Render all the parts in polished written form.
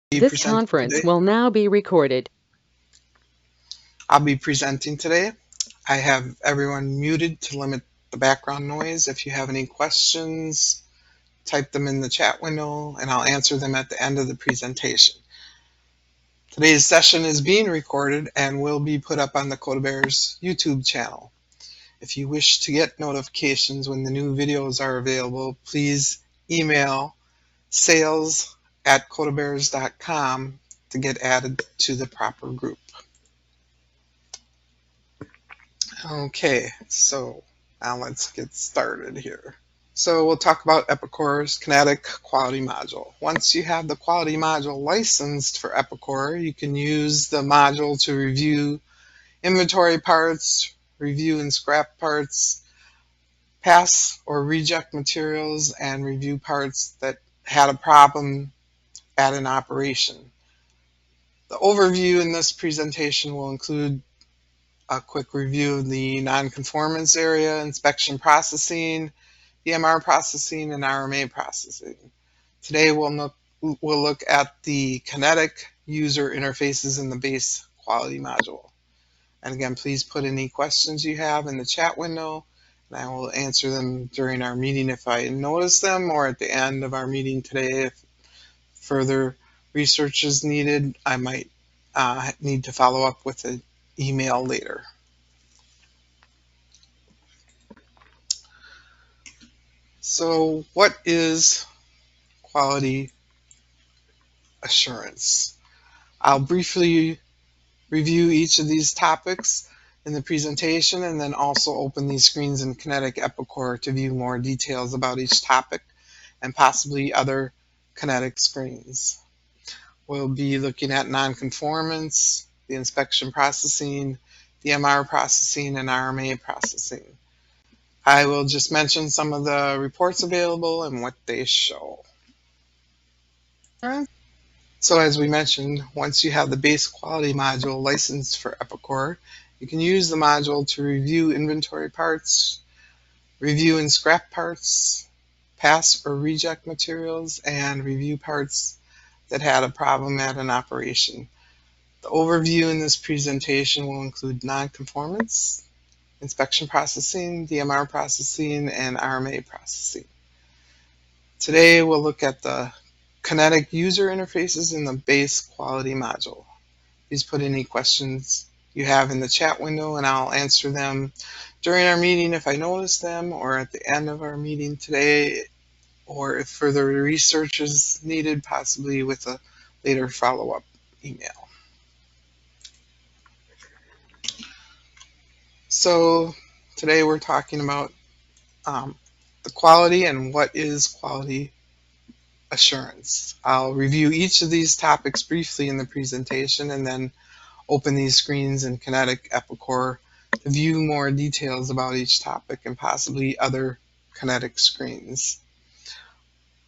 This conference will now be recorded. I'll be presenting today. I have everyone muted to limit the background noise. If you have any questions, type them in the chat window and I'll answer them at the end of the presentation. Today's session is being recorded and will be put up on the CodaBears YouTube channel. If you wish to get notifications when the new videos are available, please email sales@codabears.com to get added to the proper group. Okay, so now let's get started here. So we'll talk about Epicor's Kinetic Quality Module. Once you have the quality module licensed for Epicor, you can use the module to review inventory parts, review and scrap parts, pass or reject materials, and review parts that had a problem at an operation. The overview in this presentation will include a quick review of the non-conformance area, inspection processing, DMR processing, and RMA processing. Today we'll look at the kinetic user interfaces in the base quality module. And again, please put any questions you have in the chat window, and I will answer them during our meeting if I notice them, or at the end of our meeting today if further research is needed. I might need to follow up with an email later. So what is quality assurance? I'll briefly review each of these topics in the presentation and then also open these screens in Kinetic Epicor to view more details about each topic and possibly other Kinetic screens. We'll be looking at non-conformance, the inspection processing, DMR processing, and RMA processing. I will just mention some of the reports available and what they show. So as we mentioned, once you have the base quality module licensed for Epicor, you can use the module to review inventory parts, review and scrap parts, pass or reject materials, and review parts that had a problem at an operation. The overview in this presentation will include non-conformance, inspection processing, DMR processing, and RMA processing. Today we'll look at the kinetic user interfaces in the base quality module. Please put any questions you have in the chat window and I'll answer them during our meeting if I notice them, or at the end of our meeting today, or if further research is needed, possibly with a later follow-up email. So today we're talking about the quality and what is quality assurance. I'll review each of these topics briefly in the presentation and then open these screens in Kinetic Epicor to view more details about each topic and possibly other Kinetic screens.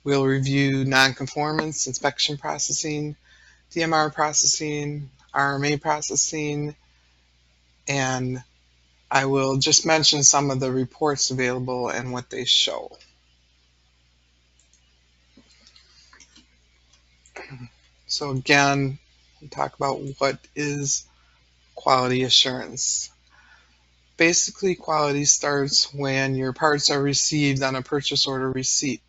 We'll review non-conformance, inspection processing, DMR processing, RMA processing, and I will just mention some of the reports available and what they show. So again, we'll talk about what is quality assurance. Basically, quality starts when your parts are received on a purchase order receipt.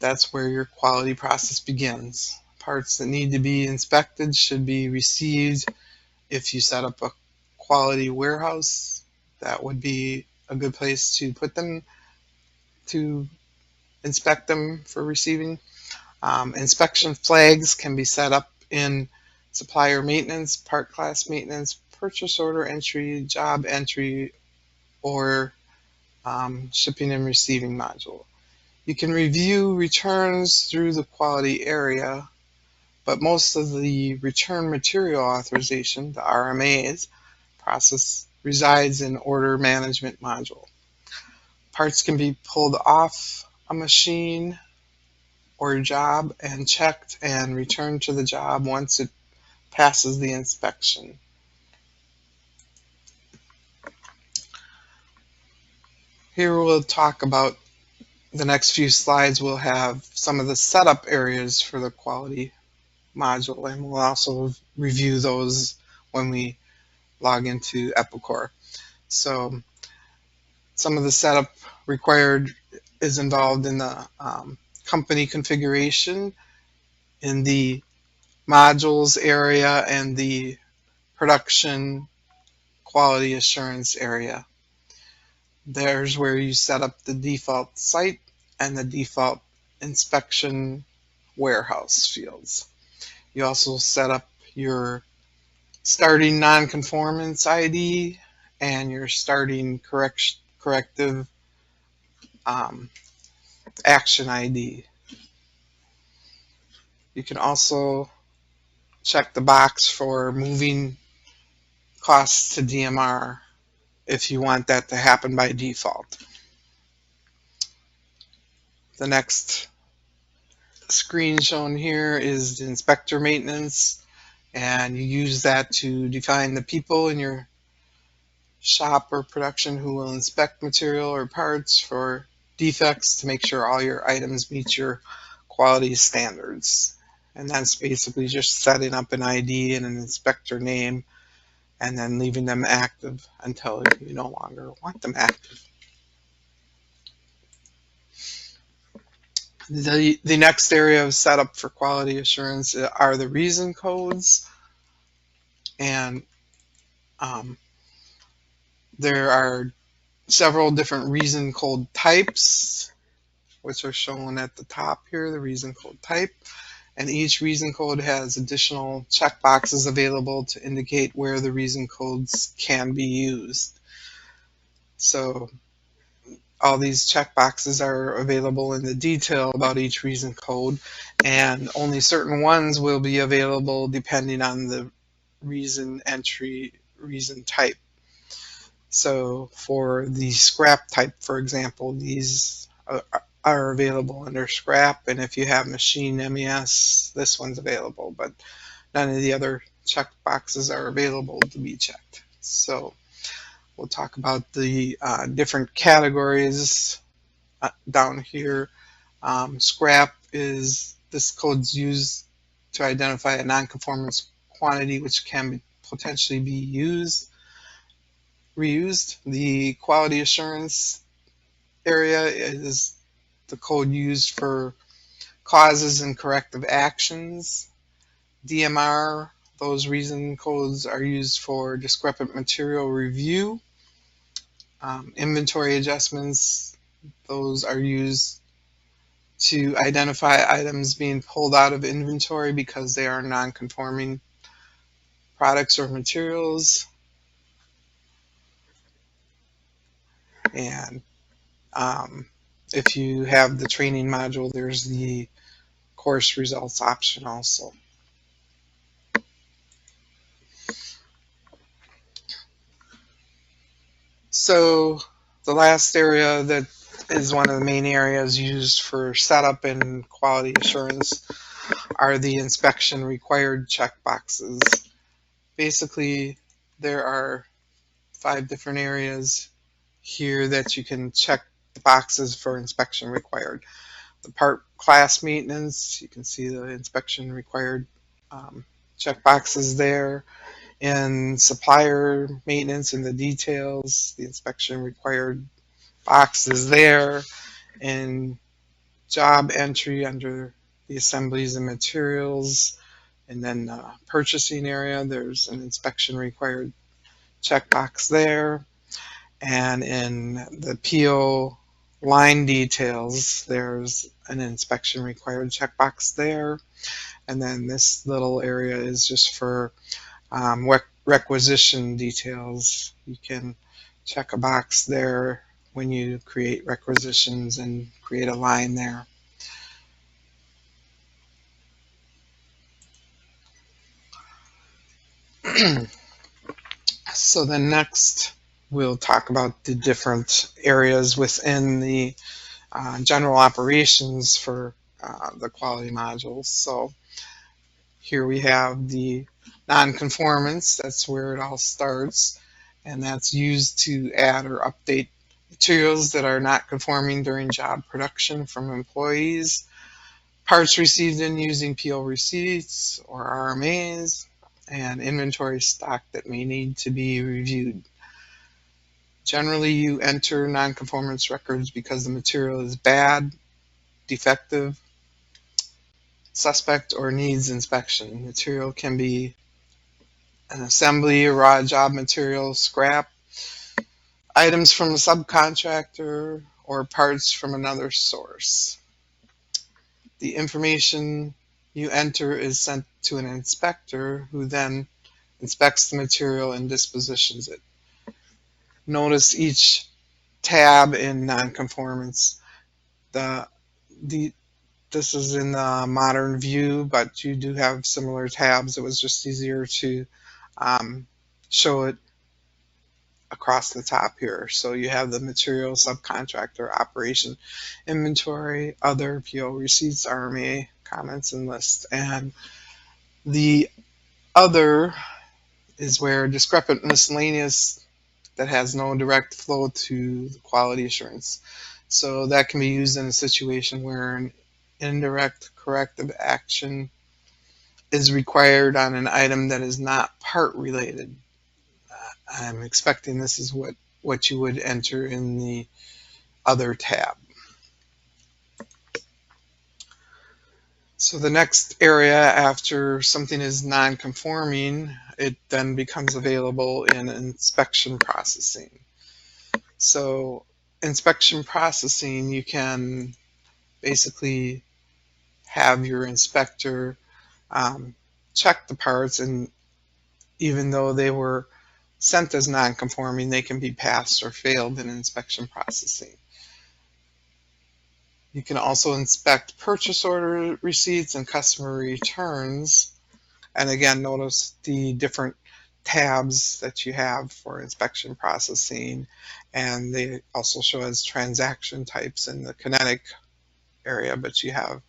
That's where your quality process begins. Parts that need to be inspected should be received. If you set up a quality warehouse, that would be a good place to put them to inspect them for receiving. Inspection flags can be set up in supplier maintenance, part class maintenance, purchase order entry, job entry, or shipping and receiving module. You can review returns through the quality area, but most of the return material authorization, the RMAs, process resides in order management module. Parts can be pulled off a machine or job and checked and returned to the job once it passes the inspection. Here we'll talk about the next few slides will have some of the setup areas for the quality module, and we'll also review those when we log into Epicor. So some of the setup required is involved in the company configuration, in the modules area, and the production quality assurance area. There's where you set up the default site and the default inspection warehouse fields. You also set up your starting non-conformance ID and your starting corrective action ID. You can also check the box for moving costs to DMR if you want that to happen by default. The next screen shown here is the inspector maintenance, and you use that to define the people in your shop or production who will inspect material or parts for defects to make sure all your items meet your quality standards. And that's basically just setting up an ID and an inspector name and then leaving them active until you no longer want them active. The next area of setup for quality assurance are the reason codes. And there are several different reason code types, which are shown at the top here, the reason code type. And each reason code has additional checkboxes available to indicate where the reason codes can be used. So all these checkboxes are available in the detail about each reason code, and only certain ones will be available depending on the reason entry, reason type. So for the scrap type, for example, these are available under scrap, and if you have machine MES, this one's available, but none of the other checkboxes are available to be checked. So we'll talk about the different categories down here. Scrap is, this code's used to identify a non-conformance quantity which can potentially be reused. The quality assurance area is the code used for causes and corrective actions. DMR, those reason codes are used for discrepant material review. Inventory adjustments, those are used to identify items being pulled out of inventory because they are non-conforming products or materials. And if you have the training module, there's the course results option also. So the last area that is one of the main areas used for setup and quality assurance are the inspection required checkboxes. Basically, there are 5 different areas here that you can check the boxes for inspection required. The part class maintenance, you can see the inspection required checkboxes there. In supplier maintenance in the details, the inspection required box is there. In job entry under the assemblies and materials, and then purchasing area, there's an inspection required checkbox there. And in the PO line details, there's an inspection required checkbox there. And then this little area is just for requisition details. You can check a box there when you create requisitions and create a line there. So then next we'll talk about the different areas within the general operations for the quality modules. So here we have the non-conformance, that's where it all starts, and that's used to add or update materials that are not conforming during job production from employees, parts received in using PO receipts or RMAs, and inventory stock that may need to be reviewed. Generally, you enter non-conformance records because the material is bad, defective, suspect, or needs inspection. Material can be an assembly, raw job material, scrap, items from a subcontractor, or parts from another source. The information you enter is sent to an inspector who then inspects the material and dispositions it. Notice each tab in nonconformance. The, the This is in the modern view, but you do have similar tabs. It was just easier to show it across the top here. So you have the material, subcontractor, operation, inventory, other, PO receipts, RMA, comments, and lists. And the other is where discrepant miscellaneous that has no direct flow to the quality assurance. So that can be used in a situation where an indirect corrective action is required on an item that is not part related. I'm expecting this is what you would enter in the other tab. So the next area after something is non-conforming, it then becomes available in inspection processing. So inspection processing, you can basically have your inspector check the parts, and even though they were sent as non-conforming, they can be passed or failed in inspection processing. You can also inspect purchase order receipts and customer returns. And again, notice the different tabs that you have for inspection processing, and they also show as transaction types in the kinetic area, but you have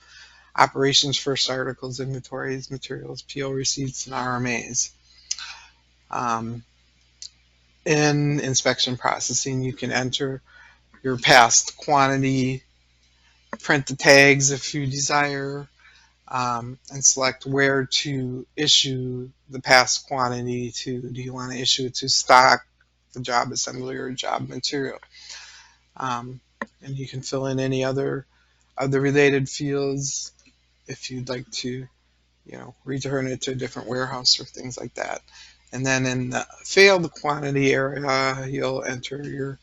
operations, first articles, inventories, materials, PO receipts, and RMAs. In inspection processing, you can enter your past quantity, print the tags if you desire, and select where to issue the past quantity to. Do you want to issue it to stock, the job assembly, or job material? And you can fill in any other of the related fields if you'd like to, return it to a different warehouse or things like that. And then in the failed quantity area, you'll enter your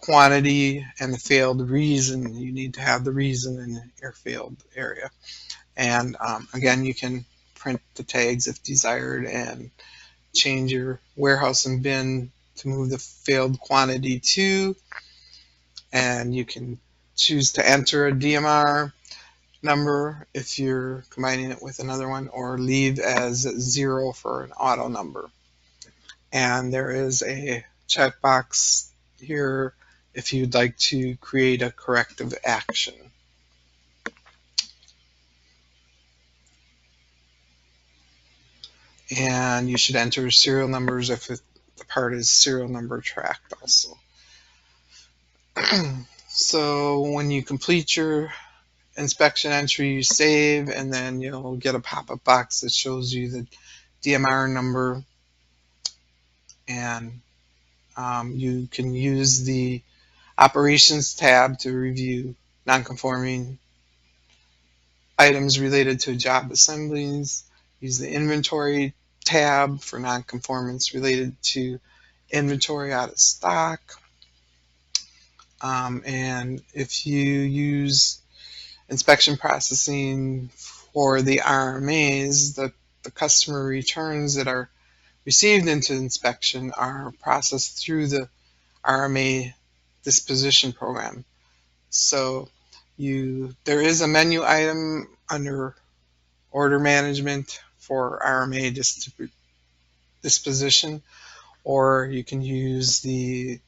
quantity and the failed reason. You need to have the reason in your failed area. And again, you can print the tags if desired and change your warehouse and bin to move the failed quantity to. And you can choose to enter a DMR number if you're combining it with another one, or leave as 0 for an auto number. And there is a checkbox here if you'd like to create a corrective action. And you should enter serial numbers if the part is serial number tracked also. So when you complete your inspection entry, you save, and then you'll get a pop-up box that shows you the DMR number, and you can use the operations tab to review non-conforming items related to job assemblies. Use the inventory tab for non-conformance related to inventory out of stock. And if you use inspection processing for the RMAs, the customer returns that are received into inspection are processed through the RMA disposition program. So there is a menu item under order management for RMA disposition, or you can use the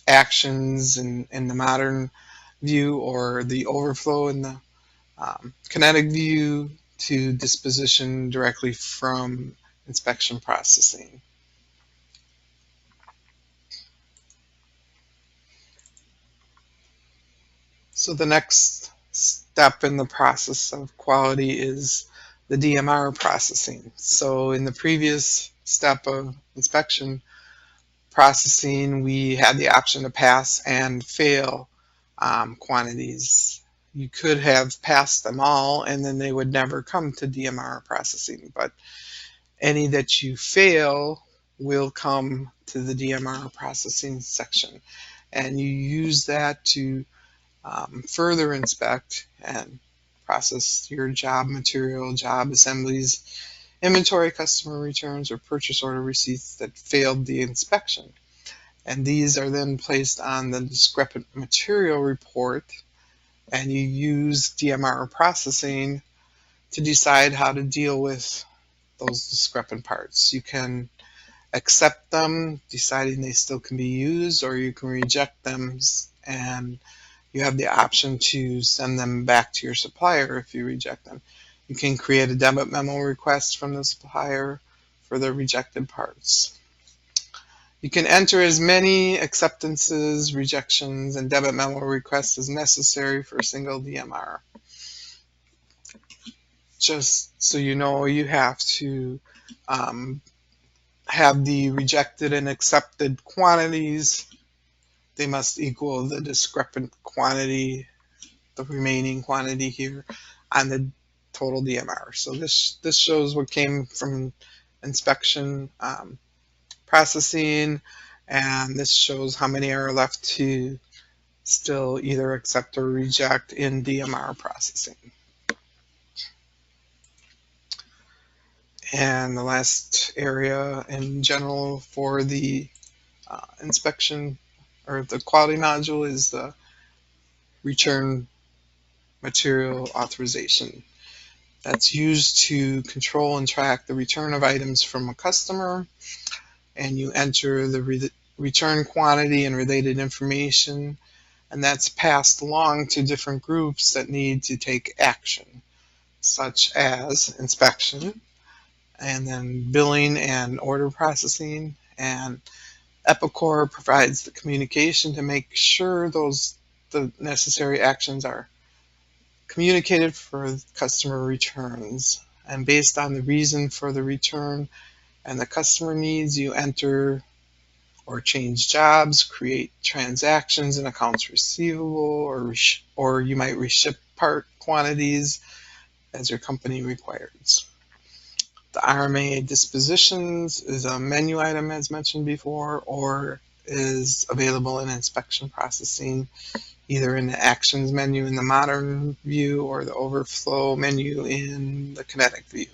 actions in the modern view or the overflow in the kinetic view to disposition directly from inspection processing. So the next step in the process of quality is the DMR processing. So in the previous step of inspection processing, we had the option to pass and fail quantities. You could have passed them all and then they would never come to DMR processing, but any that you fail will come to the DMR processing section. And you use that to further inspect and process your job material, job assemblies, inventory, customer returns, or purchase order receipts that failed the inspection. And these are then placed on the discrepant material report, and you use DMR processing to decide how to deal with those discrepant parts. You can accept them, deciding they still can be used, or you can reject them and you have the option to send them back to your supplier if you reject them. You can create a debit memo request from the supplier for the rejected parts. You can enter as many acceptances, rejections, and debit memo requests as necessary for a single DMR. Just so you know, you have to have the rejected and accepted quantities. They must equal the discrepant quantity, the remaining quantity here, on the total DMR. So this shows what came from inspection processing, and this shows how many are left to still either accept or reject in DMR processing. And the last area in general for the inspection or the quality module is the return material authorization. That's used to control and track the return of items from a customer, and you enter the return quantity and related information, and that's passed along to different groups that need to take action, such as inspection, and then billing and order processing. And Epicor provides the communication to make sure the necessary actions are communicated for customer returns. And based on the reason for the return and the customer needs, you enter or change jobs, create transactions in accounts receivable, or you might reship part quantities as your company requires. The RMA dispositions is a menu item as mentioned before, or is available in inspection processing, either in the actions menu in the modern view or the overflow menu in the kinetic view.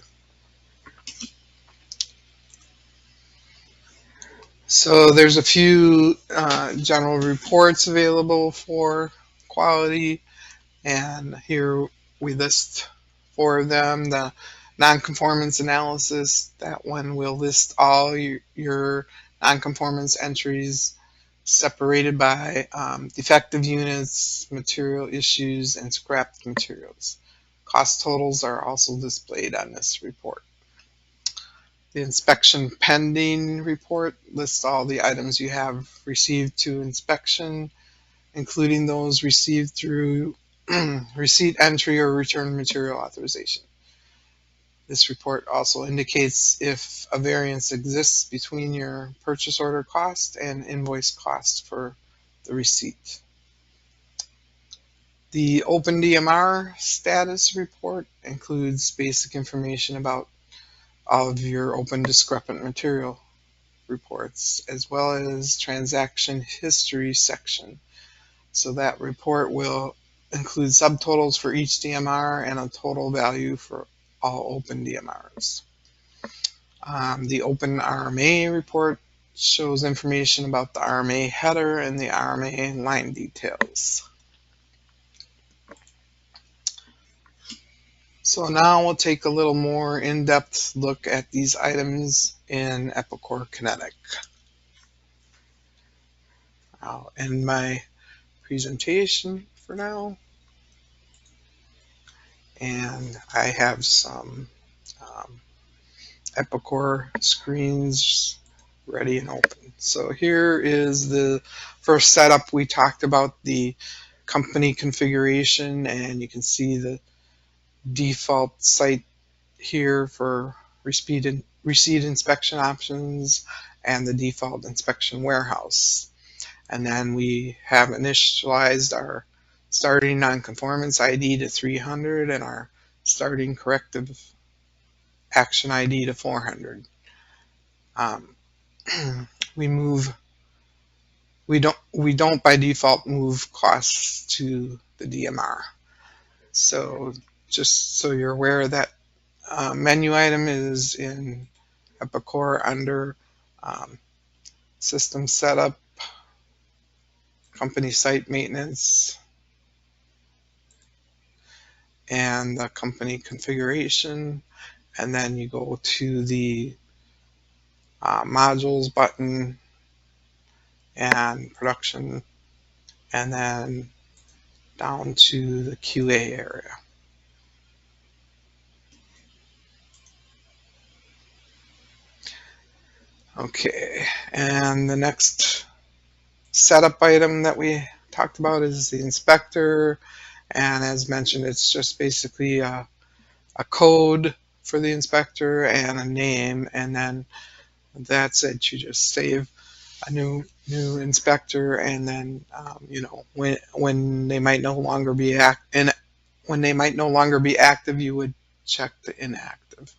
So there's a few general reports available for quality, and here we list 4 of them. The non-conformance analysis, that one will list all your non-conformance entries separated by defective units, material issues, and scrapped materials. Cost totals are also displayed on this report. The inspection pending report lists all the items you have received to inspection, including those received through receipt entry or return material authorization. This report also indicates if a variance exists between your purchase order cost and invoice cost for the receipt. The OpenDMR status report includes basic information about all of your open discrepant material reports, as well as transaction history section. So that report will include subtotals for each DMR and a total value for all open DMRs. The Open RMA report shows information about the RMA header and the RMA line details. So now we'll take a little more in-depth look at these items in Epicor Kinetic. I'll end my presentation for now. And I have some Epicor screens ready and open. So here is the first setup. We talked about the company configuration, and you can see the default site here for receipt inspection options and the default inspection warehouse. And then we have initialized our starting non-conformance ID to 300 and our starting corrective action ID to 400. Um, we don't by default move costs to the DMR. So just so you're aware, that menu item is in Epicor under system setup, company site maintenance, and the company configuration. And then you go to the modules button and production, and then down to the QA area. Okay, and the next setup item that we talked about is the inspector. And as mentioned, it's just basically a code for the inspector and a name, and then that's it. You just save a new inspector, and then when they might no longer be active, you would check the inactive.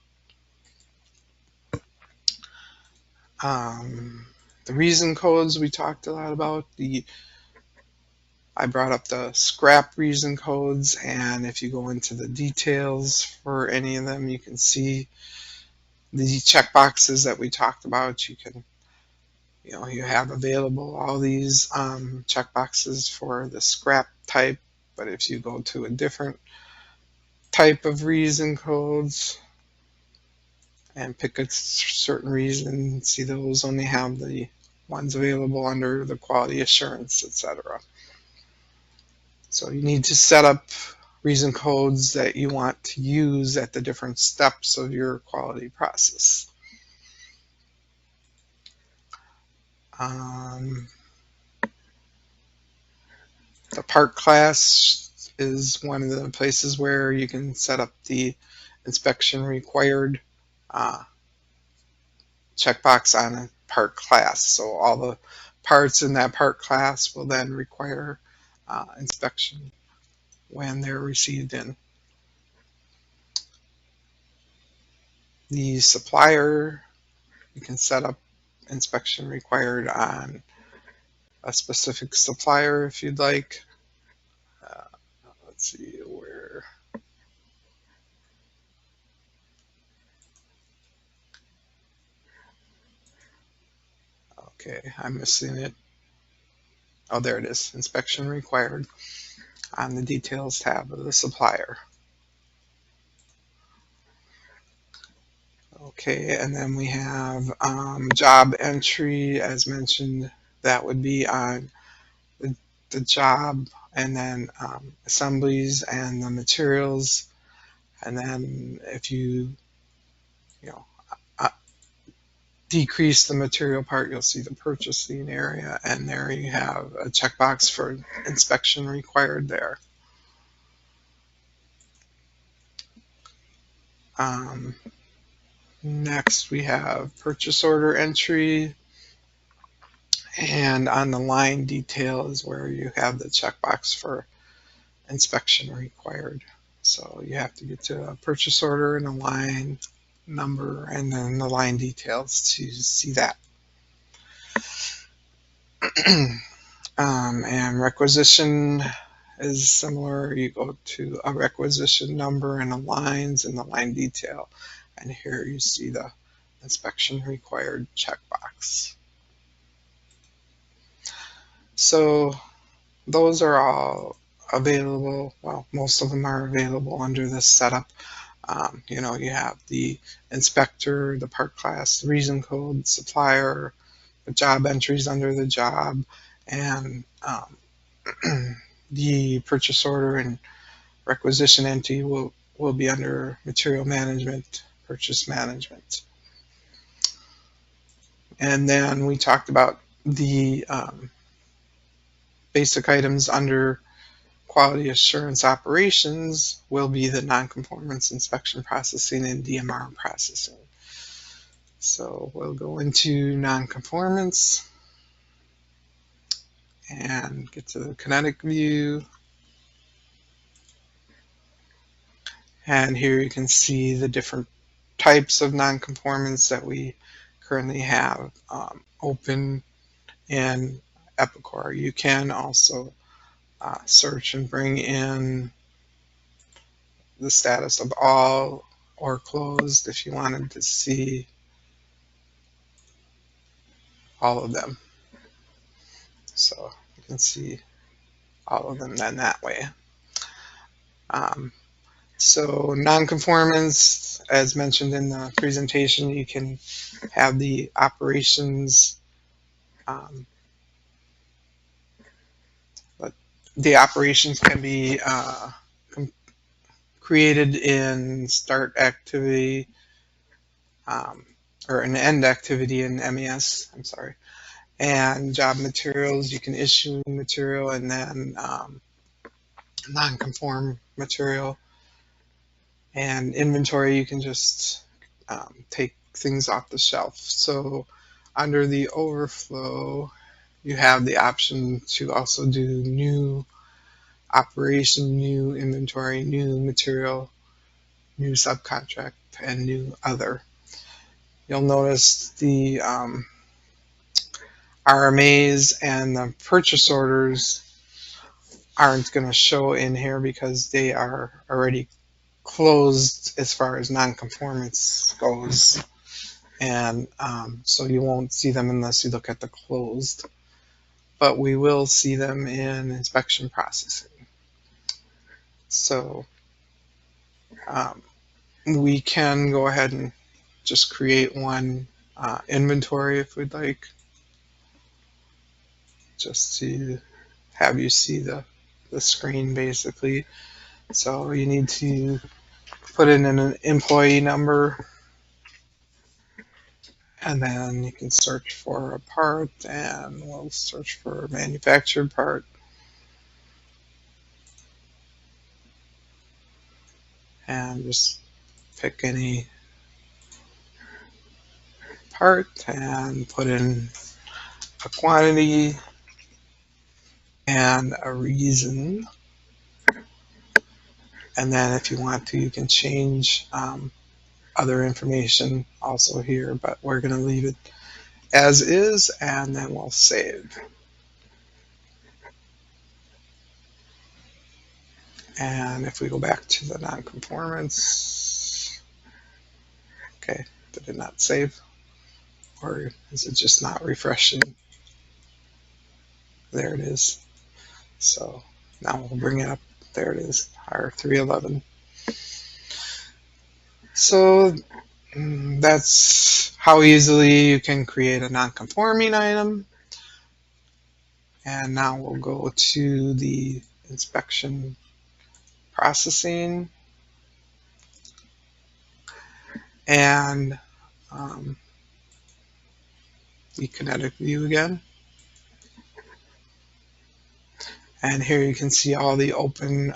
The reason codes we talked a lot about. I brought up the scrap reason codes, and if you go into the details for any of them, you can see the checkboxes that we talked about. You have available all these checkboxes for the scrap type, but if you go to a different type of reason codes and pick a certain reason, see those only have the ones available under the quality assurance, etc. So you need to set up reason codes that you want to use at the different steps of your quality process. The part class is one of the places where you can set up the inspection required checkbox on a part class. So all the parts in that part class will then require inspection when they're received in. The supplier, you can set up inspection required on a specific supplier if you'd like. Let's see where. Okay, I'm missing it. Oh, there it is. Inspection required on the details tab of the supplier. Okay, and then we have job entry, as mentioned. That would be on the job, and then assemblies and the materials. And then if you decrease the material part, you'll see the purchasing area, and there you have a checkbox for inspection required there. Next, we have purchase order entry, and on the line detail is where you have the checkbox for inspection required. So you have to get to a purchase order and a line number and then the line details to see that. And requisition is similar. You go to a requisition number and the lines and the line detail, and here you see the inspection required checkbox. So those are all available. Well, most of them are available under this setup. You have the inspector, the part class, the reason code, supplier, the job entries under the job, and the purchase order and requisition entry will be under material management, purchase management. And then we talked about the basic items under quality assurance operations will be the non-conformance inspection processing and DMR processing. So we'll go into non-conformance and get to the kinetic view. And here you can see the different types of non-conformance that we currently have open in Epicor. You can also search and bring in the status of all or closed if you wanted to see all of them. So you can see all of them then that way. So non-conformance, as mentioned in the presentation, you can have the operations the operations can be created in start activity or an end activity in MES, I'm sorry. And job materials, you can issue material and then non-conform material. And inventory, you can just take things off the shelf. So under the overflow, you have the option to also do new operation, new inventory, new material, new subcontract, and new other. You'll notice the RMAs and the purchase orders aren't going to show in here because they are already closed as far as non-conformance goes. And so you won't see them unless you look at the closed. But we will see them in inspection processing. So we can go ahead and just create one inventory if we'd like, just to have you see the screen basically. So you need to put in an employee number, and then you can search for a part, and we'll search for a manufactured part. And just pick any part and put in a quantity and a reason. And then if you want to, you can change other information also here, but we're going to leave it as is, and then we'll save. And if we go back to the non-conformance, okay, did it not save? Or is it just not refreshing? There it is. So now we'll bring it up. There it is, R311. So that's how easily you can create a non-conforming item. And now we'll go to the inspection processing and the kinetic view again. And here you can see all the open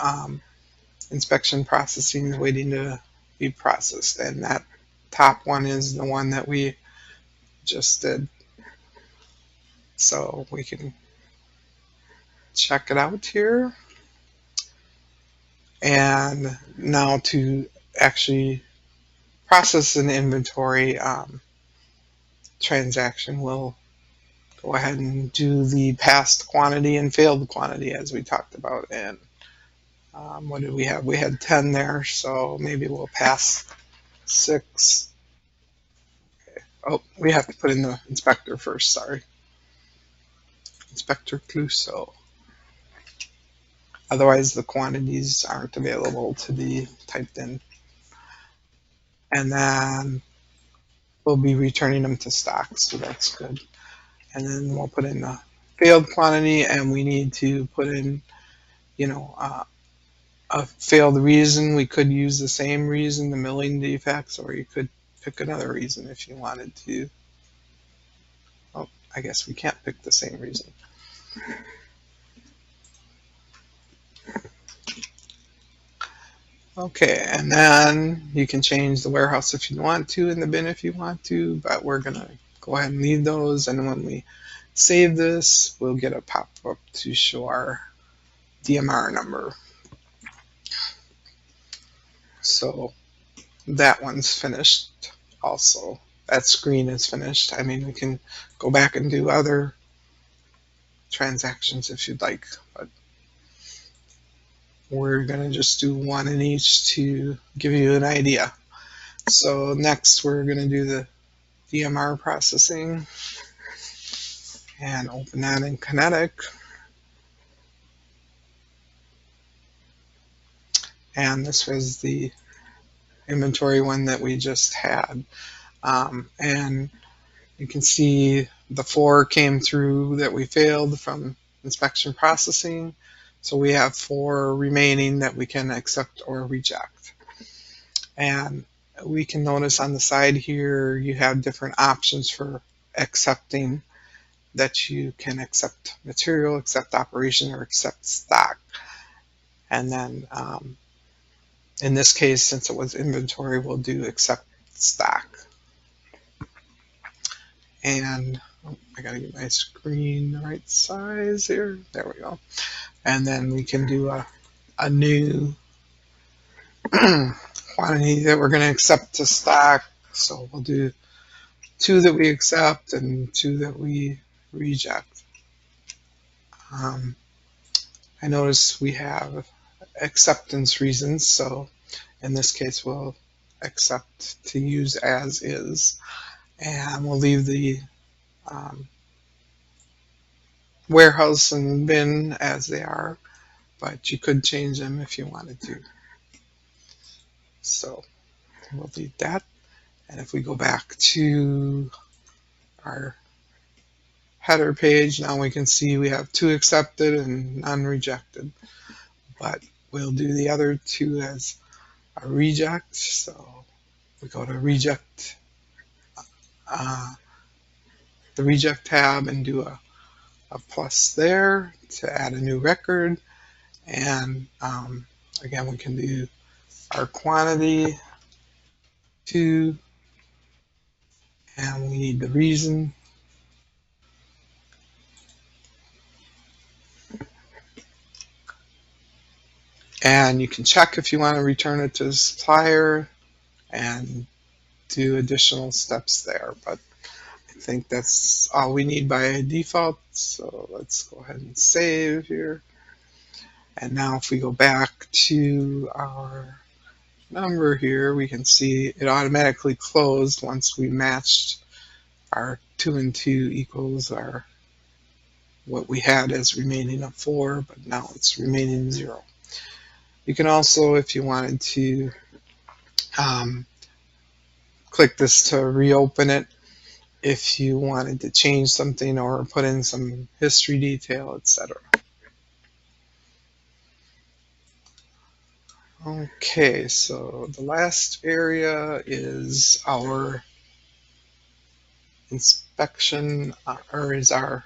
inspection processing waiting to be processed. And that top one is the one that we just did. So we can check it out here. And now to actually process an inventory transaction, we'll go ahead and do the passed quantity and failed quantity as we talked about. And what did we have? We had 10 there, so maybe we'll pass 6. Okay. Oh, we have to put in the inspector first, sorry. Inspector Clouseau. Otherwise, the quantities aren't available to be typed in. And then we'll be returning them to stock, so that's good. And then we'll put in the failed quantity, and we need to put in, a failed reason. We could use the same reason, the milling defects, or you could pick another reason if you wanted to. Oh, I guess we can't pick the same reason. Okay, and then you can change the warehouse if you want to, and the bin if you want to, but we're gonna go ahead and leave those, and when we save this, we'll get a pop-up to show our DMR number. So that one's finished also. That screen is finished. I mean, we can go back and do other transactions if you'd like, but we're gonna just do one in each to give you an idea. So next we're gonna do the DMR processing and open that in Kinetic. And this was the inventory one that we just had. And you can see the 4 came through that we failed from inspection processing. So we have 4 remaining that we can accept or reject. And we can notice on the side here you have different options for accepting, that you can accept material, accept operation, or accept stock. And then in this case, since it was inventory, we'll do accept stock. And I gotta get my screen the right size here. There we go. And then we can do a new quantity that we're going to accept to stock. So we'll do 2 that we accept and 2 that we reject. I notice we have acceptance reasons, so in this case we'll accept to use as is, and we'll leave the warehouse and bin as they are, but you could change them if you wanted to. So we'll leave that, and if we go back to our header page, now we can see we have 2 accepted and none rejected, but we'll do the other 2 as a reject. So we go to reject, the reject tab, and do a plus there to add a new record. And again, we can do our quantity 2, and we need the reason. And you can check if you want to return it to the supplier and do additional steps there. But I think that's all we need by default. So let's go ahead and save here. And now if we go back to our number here, we can see it automatically closed once we matched our 2 and 2 equals our what we had as remaining of 4, but now it's remaining 0. You can also, if you wanted to, click this to reopen it if you wanted to change something or put in some history detail, etc. Okay, so the last area is our inspection, or is our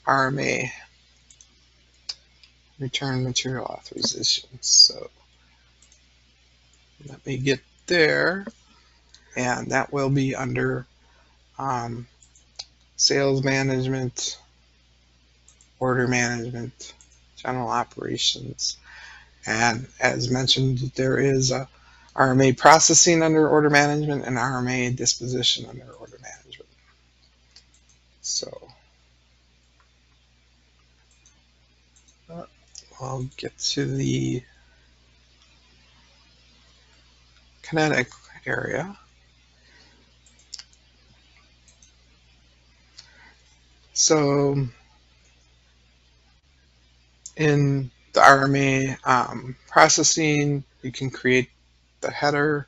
RMA, return material authorization. So let me get there, and that will be under sales management, order management, general operations. And as mentioned, there is a RMA processing under order management and RMA disposition under order management. So I'll get to the Kinetic area. So in the RMA processing, you can create the header,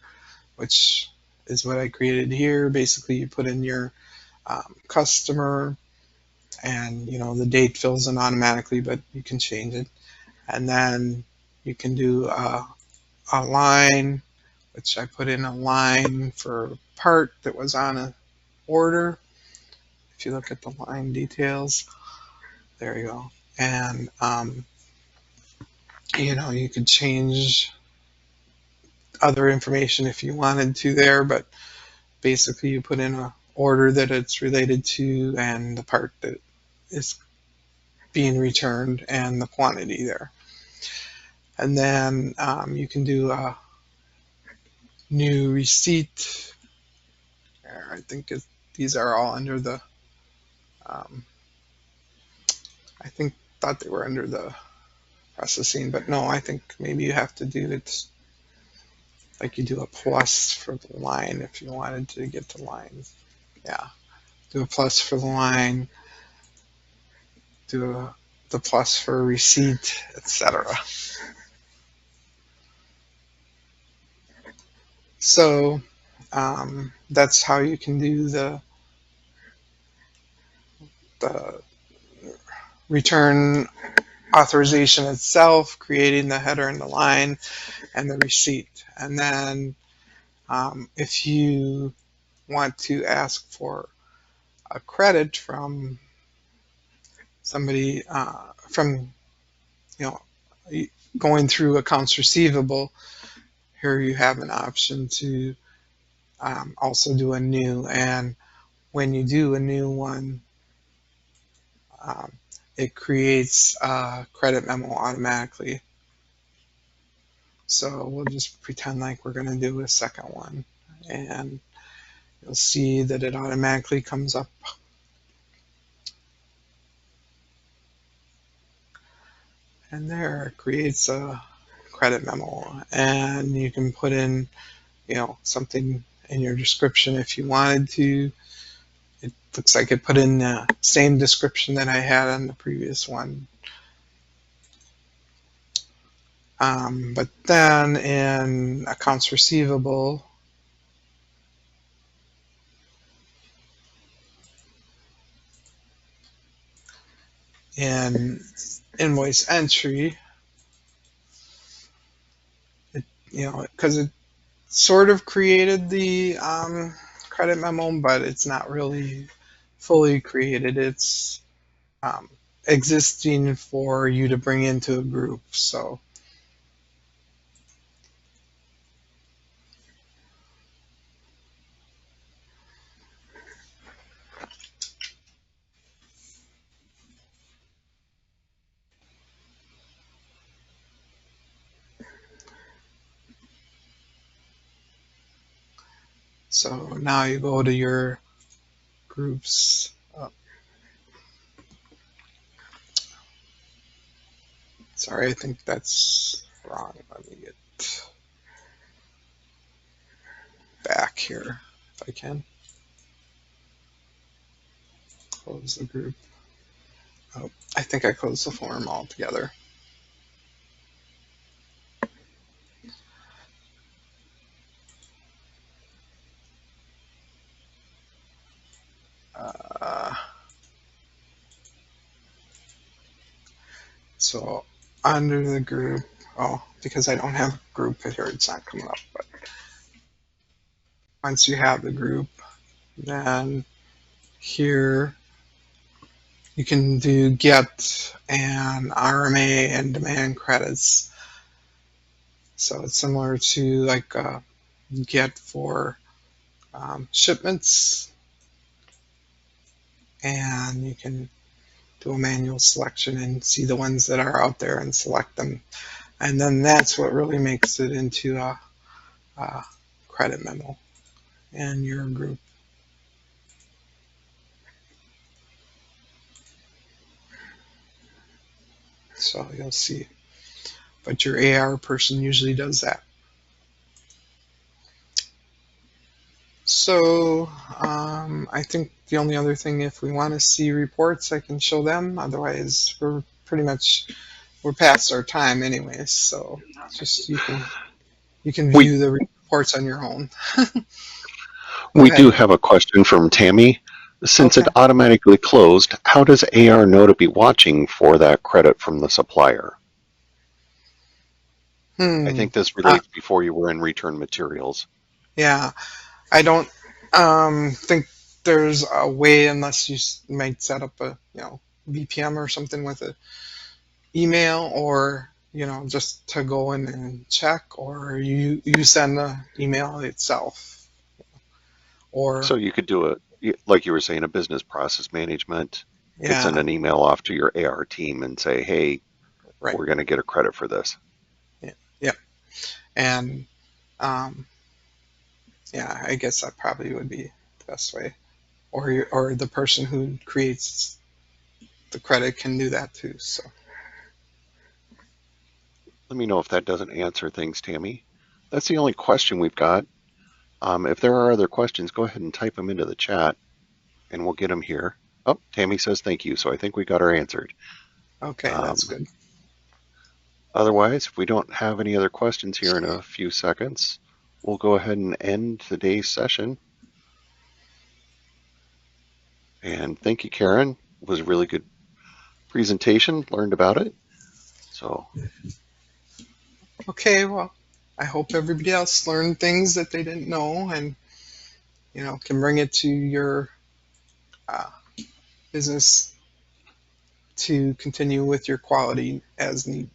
which is what I created here. Basically, you put in your customer, and the date fills in automatically, but you can change it. And then you can do a line, which I put in a line for a part that was on an order. If you look at the line details, there you go. And You could change other information if you wanted to there, but basically you put in a order that it's related to and the part that is being returned and the quantity there. And then you can do a new receipt. I think these are all under the, um, I think thought they were under the processing, but no, I think maybe you have to do it like you do a plus for the line if you wanted to get to lines. Yeah, do a plus for the line, do the plus for receipt, etc. So that's how you can do the return authorization itself, creating the header and the line, and the receipt. And then if you want to ask for a credit from somebody from you know going through accounts receivable, here you have an option to also do a new. And when you do a new one, um, it creates a credit memo automatically. So we'll just pretend like we're going to do a second one, and you'll see that it automatically comes up. And there it creates a credit memo, and you can put in something in your description if you wanted to. It looks like it put in the same description that I had on the previous one. But then in accounts receivable, in invoice entry, because it sort of created the credit memo, but it's not really fully created. It's um, existing for you to bring into a group. So now you go to your groups. Sorry, I think that's wrong. Let me get back here if I can. Close the group. Oh, I think I closed the form altogether. So under the group, because I don't have a group here, it's not coming up. But once you have the group, then here you can do get and RMA and demand credits. So it's similar to like get for shipments, and you can do a manual selection and see the ones that are out there and select them. And then that's what really makes it into a credit memo in your group. So you'll see. But your AR person usually does that. So I think the only other thing, if we want to see reports, I can show them. Otherwise, we're past our time anyways. So just you can We view the reports on your own. Go we do ahead. have a question from Tammy. Since it Okay. automatically closed, how does AR know to be watching for that credit from the supplier? I Hmm. think this Uh, relates before you were in return materials. yeah. I don't think there's a way unless you might set up a BPM or something with an email, or just to go in and check, or you send the email itself, or So you could do like you were saying, a business process management. Could send yeah, an email off to your AR team and say, hey, right, we're going to get a credit for this. yeah, yeah, and um, yeah, I guess that probably would be the best way, or the person who creates the credit can do that too. So Let me know if that doesn't answer things, Tammy. That's the only question we've got. If there are other questions, go ahead and type them into the chat and we'll get them here. Oh, Tammy says thank you, so I think we got her answered. okay, that's Um, good. Otherwise, if we don't have any other questions here in a few seconds, we'll go ahead and end today's session. And thank you, Karen. It was a really good presentation, learned about it. So Okay, well, I hope everybody else learned things that they didn't know, and can bring it to your uh, business to continue with your quality as need